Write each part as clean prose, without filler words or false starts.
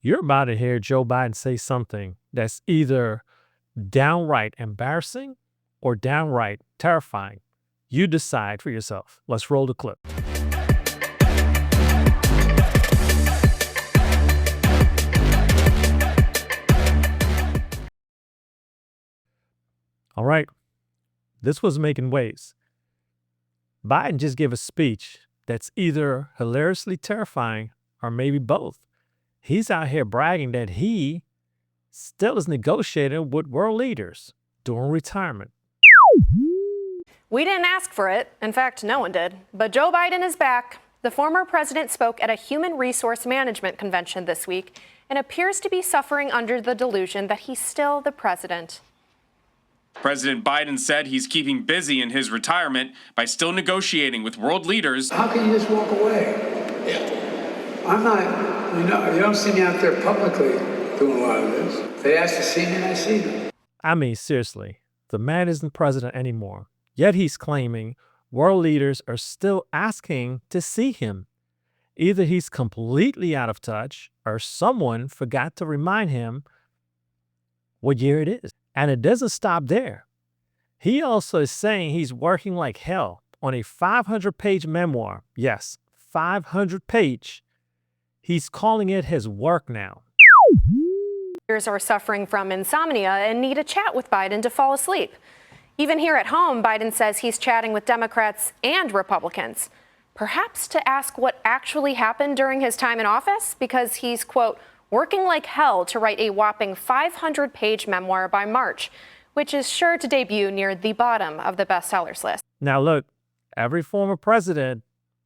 You're about to hear Joe Biden say something that's either downright embarrassing or downright terrifying. You decide for yourself. Let's roll the clip. All right, this was making waves. Biden just gave a speech that's either hilariously terrifying or maybe both. He's out here bragging that he still is negotiating with world leaders during retirement. We didn't ask for it. In fact, no one did. But Joe Biden is back. The former president spoke at a human resource management convention this week and appears to be suffering under the delusion that he's still the president. President Biden said he's keeping busy in his retirement by still negotiating with world leaders. How can you just walk away? I'm not, you don't see me out there publicly doing a lot of this. They ask to see me and I see them. I mean, seriously, the man isn't president anymore. Yet he's claiming world leaders are still asking to see him. Either he's completely out of touch or someone forgot to remind him what year it is. And it doesn't stop there. He also is saying he's working like hell on a 500-page memoir. Yes, 500-page. He's calling it his work now. Leaders are suffering from insomnia and need a chat with Biden to fall asleep. Even here at home, Biden says he's chatting with Democrats and Republicans, perhaps to ask what actually happened during his time in office, because he's, quote, working like hell to write a whopping 500-page memoir by March, which is sure to debut near the bottom of the bestsellers list. Now look, every former president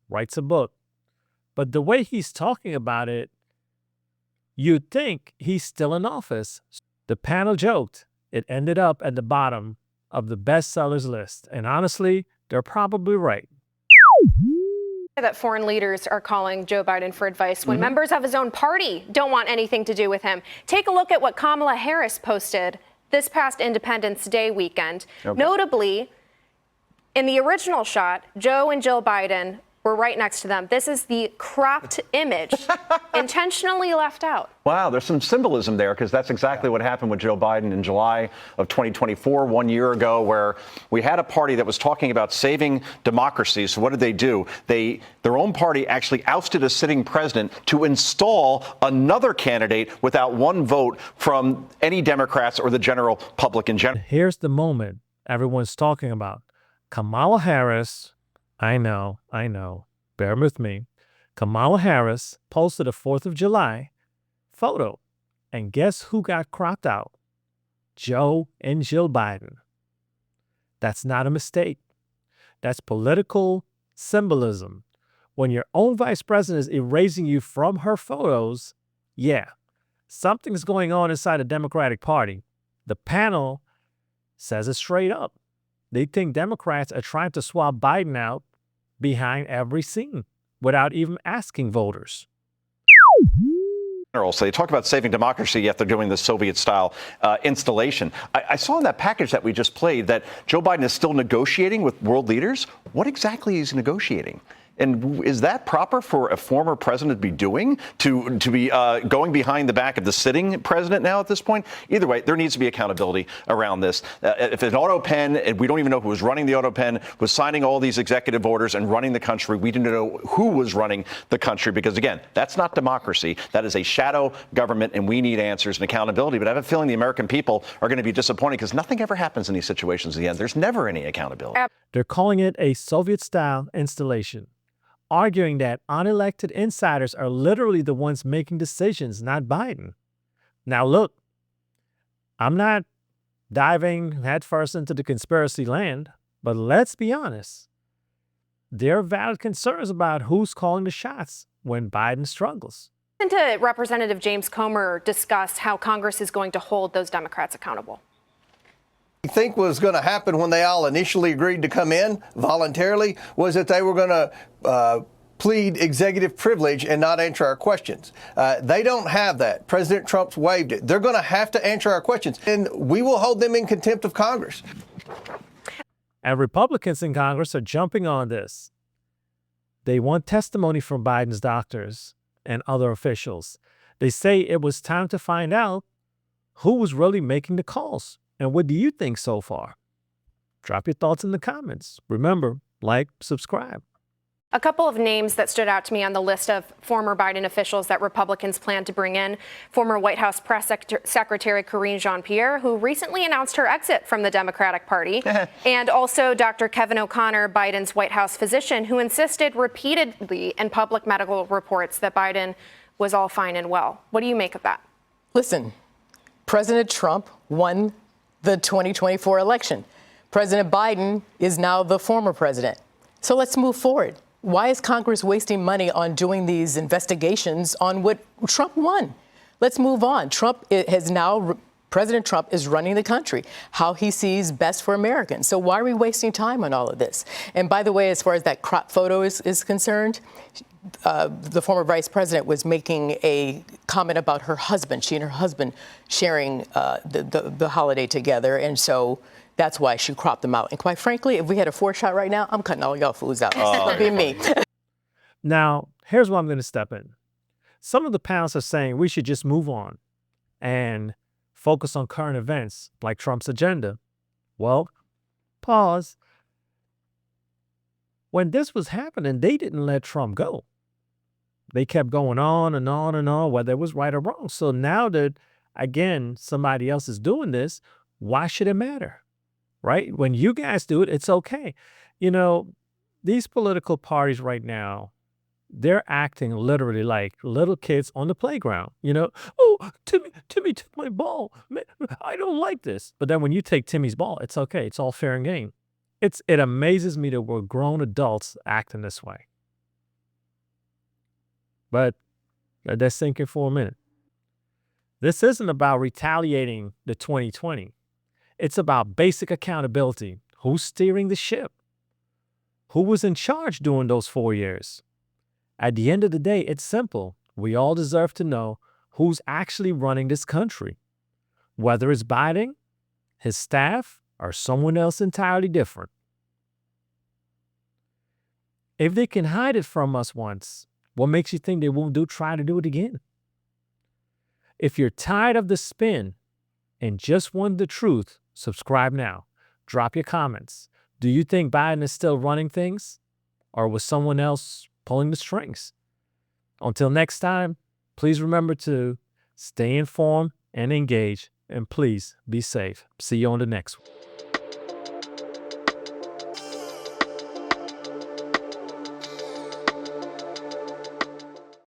writes a book, but the way he's talking about it, you'd think he's still in office. The panel joked it ended up at the bottom of the bestsellers list, and honestly, they're probably right. That foreign leaders are calling Joe Biden for advice when members of his own party don't want anything to do with him. Take a look at what Kamala Harris posted this past Independence Day weekend. Okay. Notably, in the original shot, Joe and Jill Biden were right next to them. This is the cropped image, intentionally left out. Wow, there's some symbolism there, because that's exactly what happened with Joe Biden in July of 2024, 1 year ago, where we had a party that was talking about saving democracy. So what did they do? Their own party actually ousted a sitting president to install another candidate without one vote from any Democrats or the general public in general. Here's the moment everyone's talking about. Kamala Harris, I know, bear with me. Kamala Harris posted a 4th of July photo. And guess who got cropped out? Joe and Jill Biden. That's not a mistake. That's political symbolism. When your own vice president is erasing you from her photos, yeah, something's going on inside the Democratic Party. The panel says it straight up. They think Democrats are trying to swap Biden out behind every scene without even asking voters. So they talk about saving democracy, yet they're doing the Soviet-style installation. I saw in that package that we just played that Joe Biden is still negotiating with world leaders. What exactly is he negotiating? And is that proper for a former president to be doing, to be going behind the back of the sitting president now at this point? Either way, there needs to be accountability around this. If an auto pen, and we don't even know who was running the auto pen, was signing all these executive orders and running the country, we didn't know who was running the country, because, again, that's not democracy. That is a shadow government, and we need answers and accountability. But I have a feeling the American people are going to be disappointed, because nothing ever happens in these situations in the end. There's never any accountability. They're calling it a Soviet-style installation, arguing that unelected insiders are literally the ones making decisions, not Biden. Now, look, I'm not diving headfirst into the conspiracy land, but let's be honest. There are valid concerns about who's calling the shots when Biden struggles. Listen to Representative James Comer discuss how Congress is going to hold those Democrats accountable. I think was going to happen when they all initially agreed to come in voluntarily was that they were going to plead executive privilege and not answer our questions. They don't have that. President Trump's waived it. They're going to have to answer our questions, and we will hold them in contempt of Congress. And Republicans in Congress are jumping on this. They want testimony from Biden's doctors and other officials. They say it was time to find out who was really making the calls. And what do you think so far? Drop your thoughts in the comments. Remember, like, subscribe. A couple of names that stood out to me on the list of former Biden officials that Republicans plan to bring in: former White House Press Secretary Karine Jean-Pierre, who recently announced her exit from the Democratic Party, and also Dr. Kevin O'Connor, Biden's White House physician, who insisted repeatedly in public medical reports that Biden was all fine and well. What do you make of that? Listen, President Trump won the 2024 election. President Biden is now the former president. So let's move forward. Why is Congress wasting money on doing these investigations on what Trump won? Let's move on. President Trump is running the country, how he sees best for Americans. So why are we wasting time on all of this? And by the way, as far as that crop photo is concerned, the former vice president was making a comment about her husband, she and her husband sharing the holiday together. And so that's why she cropped them out. And quite frankly, if we had a 4-shot right now, I'm cutting all y'all fools out. That'd be me. Now, here's where I'm going to step in. Some of the panelists are saying we should just move on and focus on current events like Trump's agenda. Well, pause. When this was happening, they didn't let Trump go. They kept going on and on and on, whether it was right or wrong. So now that, again, somebody else is doing this, why should it matter? Right? When you guys do it, it's okay. You know, these political parties right now, they're acting literally like little kids on the playground. You know, oh, Timmy took my ball. Man, I don't like this. But then when you take Timmy's ball, it's okay. It's all fair and game. It amazes me that we're grown adults acting this way. But let that sink in for a minute. This isn't about retaliating the 2020. It's about basic accountability. Who's steering the ship? Who was in charge during those 4 years? At the end of the day, it's simple. We all deserve to know who's actually running this country, whether it's Biden, his staff, or someone else entirely different. If they can hide it from us once, what makes you think they won't try to do it again? If you're tired of the spin and just want the truth, subscribe now. Drop your comments. Do you think Biden is still running things, or was someone else pulling the strings? Until next time, please remember to stay informed and engaged, and please be safe. See you on the next one.